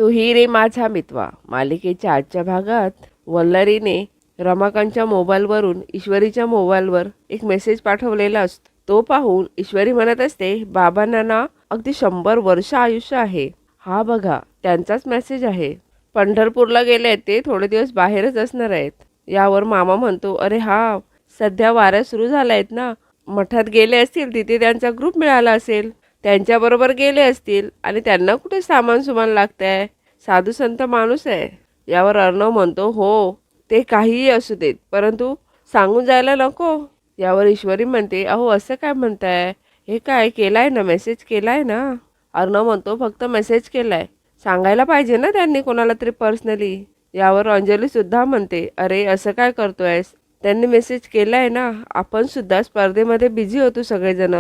तूही रे माझा मितवा मालिकेच्या आजच्या भागात वल्लरीने रमाकांतच्या मोबाईलवरून ईश्वरीच्या मोबाईलवर एक मेसेज पाठवलेला असतो. तो पाहून ईश्वरी म्हणत असते, बाबांना ना अगदी 100 वर्ष आयुष्य आहे. हा बघा त्यांचाच मेसेज आहे. पंढरपूरला गेले आहेत ते, थोडे दिवस बाहेरच असणार आहेत. यावर मामा म्हणतो, अरे हा सध्या वाऱ्या सुरू झाल्या आहेत ना, मठात गेले असतील, तिथे त्यांचा ग्रुप मिळाला असेल, त्यांच्याबरोबर गेले असतील आणि त्यांना कुठे सामान सुमान लागतंय, साधू संत माणूस आहे. यावर अर्णव म्हणतो, हो ते काहीही असू देत, परंतु सांगून जायला नको. यावर ईश्वरी म्हणते, अहो असं काय म्हणताय, हे काय केलाय ना, मेसेज केलाय ना. अर्णव म्हणतो, फक्त मेसेज केलाय, सांगायला पाहिजे ना त्यांनी कोणाला तरी पर्सनली. यावर अंजली सुद्धा म्हणते, अरे असं काय करतोयस, त्यांनी मेसेज केलाय ना, आपण सुद्धा स्पर्धेमध्ये बिझी होतो सगळेजण,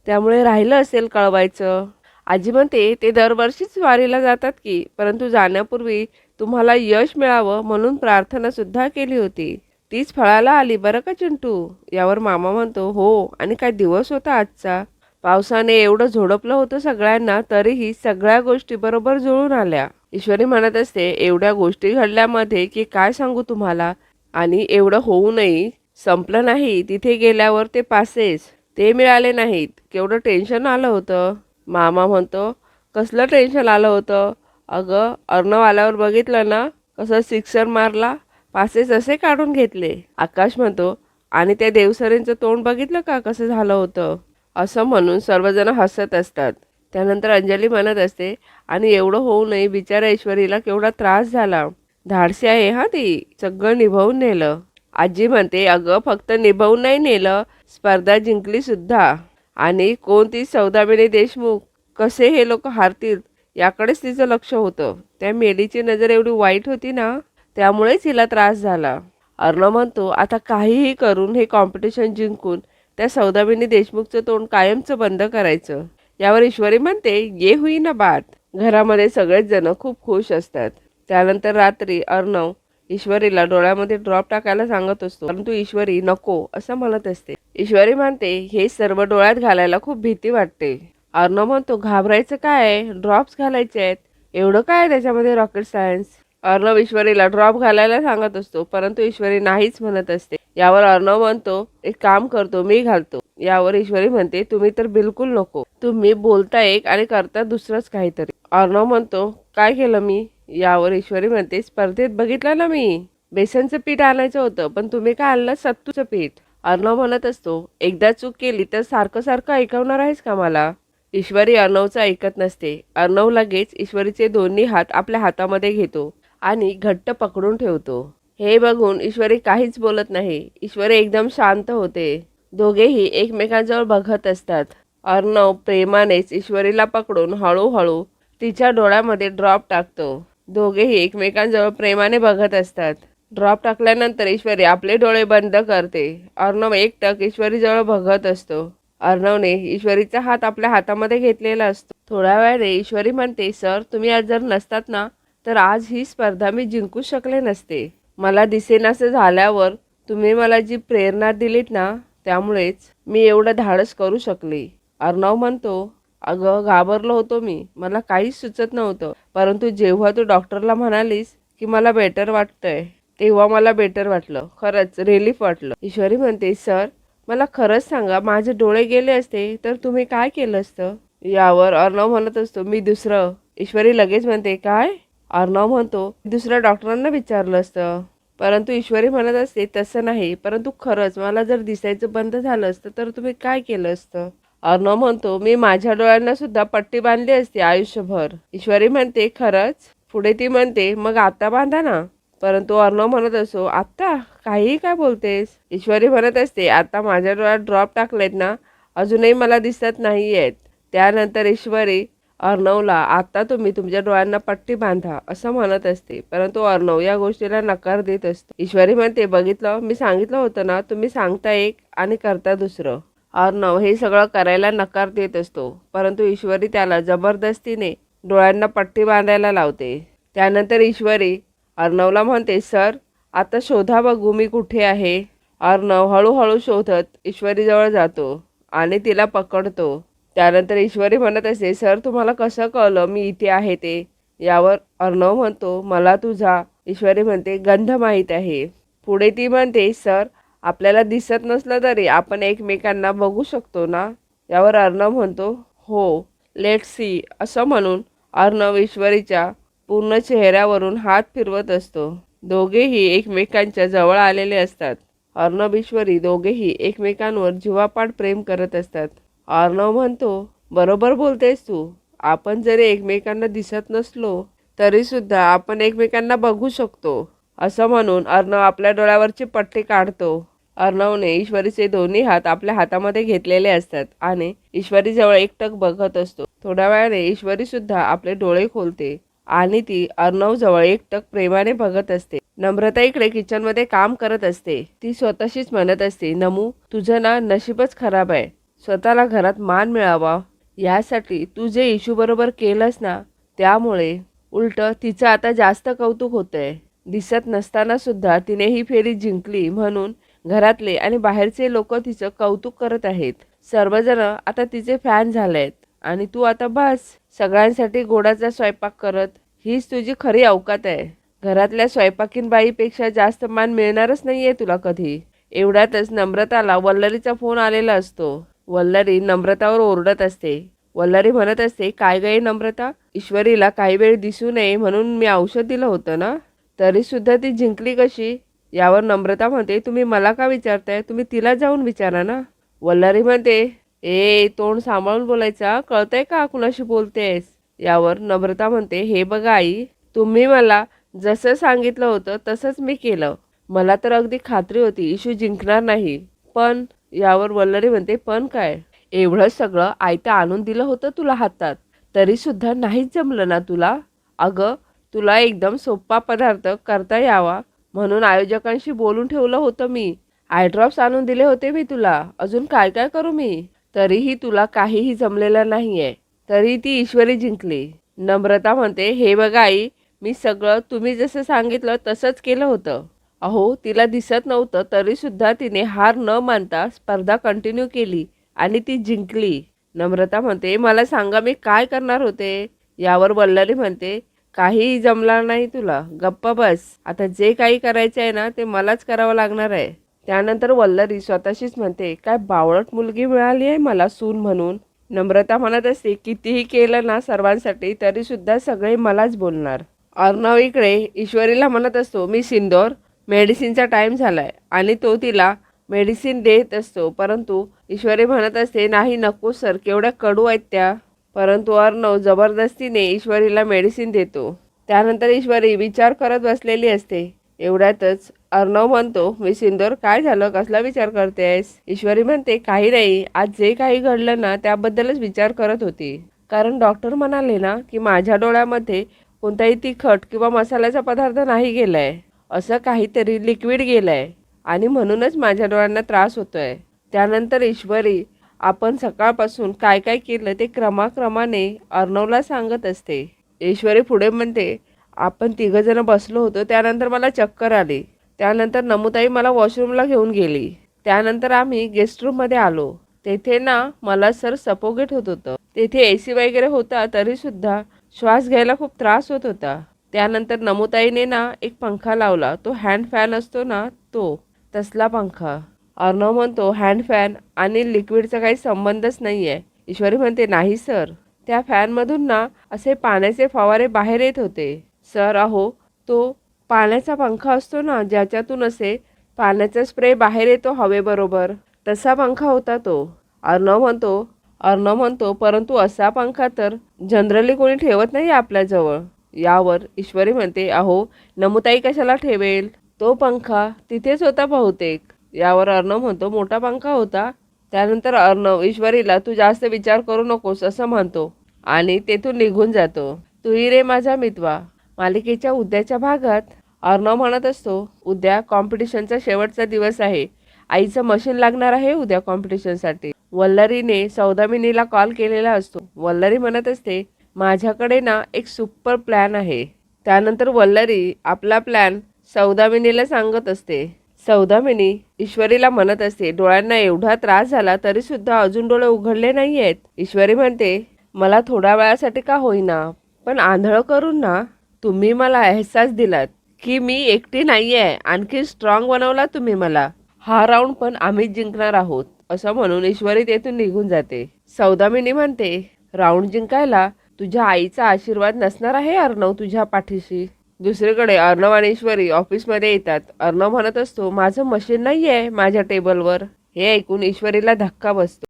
त्यामुळे राहिलं असेल कळवायचं. आजी म्हणते, ते दरवर्षीच वारीला जातात की, परंतु जाण्यापूर्वी तुम्हाला यश मिळावं म्हणून प्रार्थना सुद्धा केली होती, तीच फळाला आली बरं का चिंटू. यावर मामा म्हणतो, हो आणि काय दिवस होता आजचा, पावसाने एवढं झोडपलं होतं सगळ्यांना, तरीही सगळ्या गोष्टी बरोबर जुळून आल्या. ईश्वरी म्हणत असते, एवढ्या गोष्टी घडल्यामध्ये की काय सांगू तुम्हाला, आणि एवढं होऊनही संपलं नाही. तिथे गेल्यावर ते पासेस ते मिळाले नाहीत, केवढं टेन्शन आलं होतं. मामा म्हणतो, कसलं टेन्शन आलं होतं, अगं अर्णव आल्यावर बघितलं ना कसं सिक्सर मारला, पासेस असे काढून घेतले. आकाश म्हणतो, आणि त्या देवसरेंचं तोंड बघितलं का कसं झालं होतं. असं म्हणून सर्वजण हसत असतात. त्यानंतर अंजली म्हणत असते, आणि एवढं होऊनही बिचारा ईश्वरीला केवढा त्रास झाला, धाडसी आहे हा ती, सगळं निभावून नेलं. आजी म्हणते, अगं फक्त निभावून नाही नेलं, स्पर्धा जिंकली सुद्धा. आणि कोणती सौदामिनी देशमुख, कसे हे लोक हारतील याकडेच तिचं लक्ष होतं. त्या मेलीची नजर एवढी वाईट होती ना, त्यामुळेच हिला त्रास झाला. अर्णव म्हणतो, आता काहीही करून हे कॉम्पिटिशन जिंकून त्या सौदामिनी देशमुखचं तोंड कायमचं बंद करायचं. यावर ईश्वरी म्हणते, ये हुई ना बात. घरामध्ये सगळेच जण खूप खुश असतात. त्यानंतर रात्री अर्णव ईश्वरीला डोळ्यामध्ये ड्रॉप टाकायला सांगत असतो, परंतु ईश्वरी नको असं म्हणत असते. ईश्वरी म्हणते, हे सर्व डोळ्यात घालायला खूप भीती वाटते. अर्णव म्हणतो, घाबरायचं काय, ड्रॉप्स घालायचे आहेत, एवढं काय त्याच्यामध्ये रॉकेट सायन्स. अर्णव ईश्वरीला ड्रॉप घालायला सांगत असतो, परंतु ईश्वरी नाहीच म्हणत असते. यावर अर्णव म्हणतो, एक काम करतो, मी घालतो. यावर ईश्वरी म्हणते, तुम्ही तर बिलकुल नको, तुम्ही बोलता एक आणि करता दुसरंच काहीतरी. अर्णव म्हणतो, काय केलं मी. यावर ईश्वरी म्हणते, स्पर्धेत बघितलं ना मी, बेसनचं पीठ आणायचं होतं, पण तुम्ही काय आणलं, सत्तूचं पीठ. अर्णव म्हणत असतो, एकदा चूक केली तर सारखं सारखं ऐकवणार आहेस का मला. ईश्वरी अर्णवचं ऐकत नसते. अर्णव लगेच ईश्वरीचे दोन्ही हात आपल्या हातामध्ये घेतो आणि घट्ट पकडून ठेवतो. हे बघून ईश्वरी काहीच बोलत नाही. ईश्वरी एकदम शांत होते. दोघेही एकमेकांजवळ बघत असतात. अर्णव प्रेमानेच ईश्वरीला पकडून हळूहळू तिच्या डोळ्यामध्ये ड्रॉप टाकतो. दोघेही एकमेकांजवळ प्रेमाने बघत असतात. ड्रॉप टाकल्यानंतर ईश्वरी आपले डोळे बंद करते. अर्णव एकटक ईश्वरीजवळ बघत असतो. अर्णवने ईश्वरीचा हात आपल्या हातामध्ये घेतलेला असतो. थोड्या वेळाने ईश्वरी म्हणते, सर तुम्ही आज जर नसतात ना, तर आज ही स्पर्धा मी जिंकू शकले नसते. मला दिसेनासे झाल्यावर तुम्ही मला जी प्रेरणा दिलीत ना, त्यामुळेच मी एवढं धाडस करू शकले. अर्णव म्हणतो, अगं घाबरलो होतो मी, मला काहीच सुचत नव्हतं, परंतु जेव्हा तू डॉक्टरला म्हणालीस की मला बेटर वाटतंय, तेव्हा मला बेटर वाटलं, खरंच रिलीफ वाटलं. ईश्वरी म्हणते, सर मला खरंच सांगा, माझे डोळे गेले असते तर तुम्ही काय केलं असतं. यावर अर्णव म्हणत असतो, मी दुसरं. ईश्वरी लगेच म्हणते, काय. अर्णव म्हणतो, दुसऱ्या डॉक्टरांना विचारलं असतं. परंतु ईश्वरी म्हणत असते, तसं नाही, परंतु खरंच मला जर दिसायचं बंद झालं असतं तर तुम्ही काय केलं असतं. अर्णव म्हणतो, मी माझ्या डोळ्यांना सुद्धा पट्टी बांधली असते आयुष्यभर. ईश्वरी म्हणते, खरंच. पुढे ती म्हणते, मग आता बांधा ना. परंतु अर्णव म्हणत असतो, आत्ता काहीही काय बोलतेस. ईश्वरी म्हणत असते, आता माझ्या डोळ्यात ड्रॉप टाकलेत ना, अजूनही मला दिसत नाही आहेत. त्यानंतर ईश्वरी अर्णवला, आता तुम्ही तुमच्या डोळ्यांना पट्टी बांधा असं म्हणत असते. परंतु अर्णव या गोष्टीला नकार देत असतो. ईश्वरी म्हणते, बघितलं, मी सांगितलं होतं ना, तुम्ही सांगता एक आणि करता दुसरं. अर्णव हे सगळं करायला नकार देत असतो, परंतु ईश्वरी त्याला जबरदस्तीने डोळ्यांना पट्टी बांधायला लावते. त्यानंतर ईश्वरी अर्णवला म्हणते, सर आता शोधा बघू मी कुठे आहे. अर्णव हळूहळू शोधत ईश्वरीजवळ जातो आणि तिला पकडतो. त्यानंतर ईश्वरी म्हणत असते, सर तुम्हाला कसं कळलं मी इथे आहे ते. यावर अर्णव म्हणतो, मला तुझा, ईश्वरी म्हणते, गंध माहीत आहे. पुढे ती म्हणते, सर, आपल्याला दिसत नसलं तरी आपण एकमेकांना बघू शकतो ना? यावर अर्णव म्हणतो, हो, लेट्स सी. असं म्हणून अर्णव ईश्वरीच्या पूर्ण चेहऱ्यावरून हात फिरवत असतो. दोघेही एकमेकांच्या जवळ आलेले असतात. अर्णव ईश्वरी दोघेही एकमेकांवर जीवापाड प्रेम करत असतात. अर्णव म्हणतो, बरोबर बोलतेस तू. आपण जरी एकमेकांना दिसत नसलो तरी सुद्धा आपण एकमेकांना बघू शकतो. असं म्हणून अर्णव आपल्या डोळ्यावरची पट्टी काढतो. अर्णवने ईश्वरीचे दोन्ही हात आपल्या हातामध्ये घेतलेले असतात आणि ईश्वरीजवळ एकटक बघत असतो. थोड्या वेळाने ईश्वरी सुद्धा आपले डोळे खोलते आणि ती अर्णवजवळ एकटक प्रेमाने बघत असते. नम्रता इकडे किचनमध्ये काम करत असते. ती स्वतःशीच म्हणत असते, नमू, तुझं ना नशीबच खराब आहे. स्वतःला घरात मान मिळावा यासाठी तू जे इशू बरोबर केलंस ना, त्यामुळे उलट तिचं आता जास्त कौतुक होतंय. दिसत नसताना सुद्धा तिने ही फेरी जिंकली म्हणून घरातले आणि बाहेरचे लोक तिचं कौतुक करत आहेत. सर्वजण आता तिचे फॅन झालेत आणि तू आता बस सगळ्यांसाठी गोडाचा स्वयंपाक करत. हीच तुझी खरी अवकात आहे. घरातल्या स्वयंपाकीन बाईपेक्षा जास्त मान मिळणारच नाहीये तुला कधी. एवढ्यातच नम्रताला वल्लरीचा फोन आलेला असतो. वल्लरी नम्रतावर ओरडत असते. वल्लरी म्हणत असते, काय गं नम्रता, ईश्वरीला काही वेळ दिसू नये म्हणून मी औषध दिलं होतं ना, तरी सुद्धा ती जिंकली कशी? यावर नम्रता म्हणते, तुम्ही मला का विचारताय? तुम्ही तिला जाऊन विचारा ना. वल्लरी म्हणते, तोंड सांभाळून बोलायचा, कळतंय का कुणाशी बोलतेस? यावर नम्रता म्हणते, हे बघा आई, तुम्ही मला जसं सांगितलं होतं तसंच मी केलं. मला तर अगदी खात्री होती इशू जिंकणार नाही. पण यावर वल्लरी म्हणते, पण काय? एवढं सगळं आयतं आणून दिलं होतं तुला हातात, तरी सुद्धा नाहीच जमलं ना तुला? अगं, तुला एकदम सोपा पदार्थ करता यावा म्हणून आयोजकांशी बोलून ठेवलं होतं मी. आय ड्रॉप्स आणून दिले होते मी तुला. अजून काय काय करू मी? तरीही तुला काहीही जमलेलं नाहीये. तरी ती ईश्वरी जिंकली. नम्रता म्हणते, हे बघा आई, मी सगळं तुम्ही जसं सांगितलं तसंच केलं होतं. अहो, तिला दिसत नव्हतं तरी सुद्धा तिने हार न मानता स्पर्धा कंटिन्यू केली आणि ती जिंकली. नम्रता म्हणते, मला सांगा मी काय करणार होते? यावर वल्लरी म्हणते, काहीही जमणार नाही तुला. गप्पा बस. आता जे काही करायचं आहे ना ते मलाच करावं लागणार आहे. त्यानंतर वल्लरी स्वतःशीच म्हणते, काय बावळट मुलगी मिळाली आहे मला सून म्हणून. नम्रता म्हणत असते, कितीही केलं ना सर्वांसाठी तरी सुद्धा सगळे मलाच बोलणार. अर्णव इकडे ईश्वरीला म्हणत असतो, मी सिंदोर, मेडिसिनचा टाईम झालाय, आणि तो तिला मेडिसिन देत असतो. परंतु ईश्वरी म्हणत असते, नाही नको सर, केवढ्या कडू आहेत त्या. परंतु अर्णव जबरदस्तीने ईश्वरीला मेडिसिन देतो. त्यानंतर ईश्वरी विचार करत बसलेली असते. एवढ्यातच अर्णव म्हणतो, मी सिंदोर, काय झालं, कसला विचार करतेस? ईश्वरी म्हणते, काही नाही, आज जे काही घडलं ना त्याबद्दलच विचार करत होती. कारण डॉक्टर म्हणाले ना की माझ्या डोळ्यामध्ये कोणताही तिखट किंवा मसाल्याचा पदार्थ नाही गेलाय, असं काहीतरी लिक्विड गेलंय आणि म्हणूनच माझ्या डोळ्यांना त्रास होतोय. त्यानंतर ईश्वरी आपण सकाळपासून काय काय केलं ते क्रमाक्रमाने अर्णवला सांगत असते. ईश्वरी पुढे म्हणते, आपण तिघंजण बसलो होतो, त्यानंतर मला चक्कर आली. त्यानंतर नमुताई मला वॉशरूमला घेऊन गेली. त्यानंतर आम्ही गेस्ट रूममध्ये आलो. तेथे ना मला सर सफोकेट होत होतं. तेथे AC वगैरे होता तरी सुद्धा श्वास घ्यायला खूप त्रास होत होता. त्यानंतर नमुताईने ना एक पंखा लावला. तो हँड फॅन असतो ना, तो तसला पंखा. अर्णव म्हणतो, हँड फॅन आणि लिक्विडचा काही संबंधच नाही आहे. ईश्वरी म्हणते, नाही सर, त्या फॅनमधून ना असे पाण्याचे फवारे बाहेर येत होते. सर, अहो, तो पाण्याचा पंखा असतो ना ज्याच्यातून असे पाण्याचा स्प्रे बाहेर येतो हवेबरोबर, तसा पंखा होता तो. अर्णव म्हणतो, परंतु असा पंखा तर जनरली कोणी ठेवत नाही आपल्याजवळ. यावर ईश्वरी म्हणते, अहो, नमुताई कशाला ठेवेल? तो पंखा तिथेच होता बहुतेक. यावर अर्णव म्हणतो, मोठा पंखा होता. त्यानंतर अर्णव ईश्वरीला तू जास्त विचार करू नकोस असं म्हणतो आणि तेथून निघून जातो. तूही रे माझा मितवा मालिकेच्या उद्याच्या भागात अर्णव म्हणत असतो, उद्या कॉम्पिटिशनचा शेवटचा दिवस आहे. आईचं मशीन लागणार आहे उद्या कॉम्पिटिशनसाठी. वल्लरीने सौदामिनीला कॉल केलेला असतो. वल्लरी म्हणत असते, माझ्याकडे ना एक सुपर प्लॅन आहे. त्यानंतर वल्लरी आपला प्लॅन सौदामिनीला सांगत असते. सौदामिनी ईश्वरीला म्हणत असते, डोळ्यांना एवढा त्रास झाला तरी सुद्धा अजून डोळे उघडले नाही आहेत. ईश्वरी म्हणते, मला थोड्या वेळासाठी का होईना पण आंधळं करून ना तुम्ही मला एहसास दिलात की मी एकटी नाहीये, आणखी स्ट्रॉंग बनवला तुम्ही मला. हा राऊंड पण आम्हीच जिंकणार आहोत असं म्हणून ईश्वरी तेथून निघून जाते. सौदामिनी म्हणते, राऊंड जिंकायला तुझ्या आईचा आशीर्वाद नसणार आहे अर्णव तुझ्या पाठीशी. दुसरीकडे अर्णव आणि ईश्वरी ऑफिसमध्ये येतात. अर्णव म्हणत असतो, माझं मशीन नाहीये माझ्या टेबलवर. हे ऐकून ईश्वरीला धक्का बसतो.